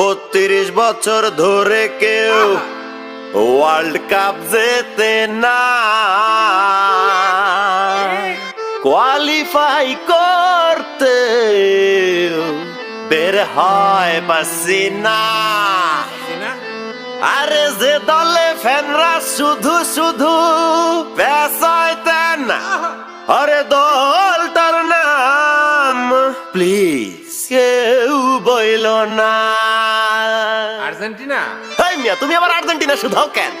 32 বছর ধরে কেউ ওয়ার্ল্ড কাপ জেতে না, কোয়ালিফাই করতে বের হয় পারছি না। আরে যে দলে ফ্যানরা শুধু শুধু পেছাইতেন, আরে দলটার নাম প্লিজ কেউ বইল না। আর্জেন্টিনা। হেই মিয়া, তুমি আবার আর্জেন্টিনা শুধাও কেন?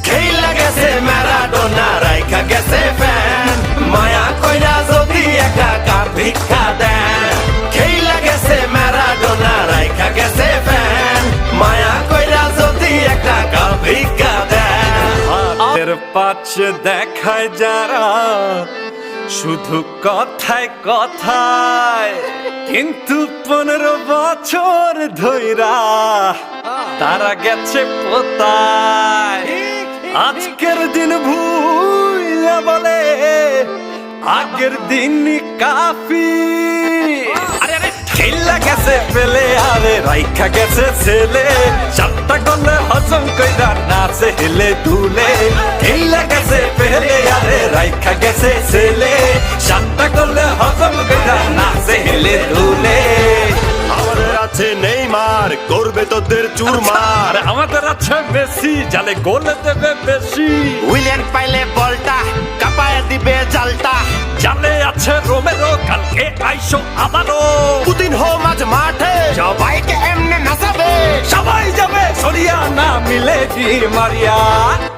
খেলা গেছে ম্যারাডোনা, রাইখা গেছে ফ্যান, মায়া কইরা যদি একা কাপ ভিক্ষা দেন। খেলা গেছে ম্যারাডোনা, রাইখা গেছে ফ্যান, মায়া কইরা যদি একা কাপ ভিক্ষা দেন। হাতের পাশে দেখায় যারা শুধু কথায় কথায়, কিন্তু 15 বছর ধইরা তারা গেছে পোতায়। আজকের দিন ভুইলা বলে আগের দিন কাফি। খেলা গেছে পেলে আরে রাইখা গেছে ছেলে, 7টা গোলে হজম কইরা নাচে হেলে দুলে। খেলা গেছে পেলে আরে রাইখা গেছে ছেলে, 7টা গোলে হজম কইরা নাচে হেলে দুলে। আমাদের আছে নেইমার, করবে তোদের চুরমার। আমাদের আছে মেসি, জালে গোল দেবে বেশি। উইলিয়ান পাইলে বলটা কাপায় দিবে জালটা। জালে আছে রোমেরো, কালকে আইসো আবারও। পুতিন হো মাঝ মাঠে, সবাইকে এমনে নাচাবে। সবাই যাবে সরিয়া না মিলে দি মারিয়া।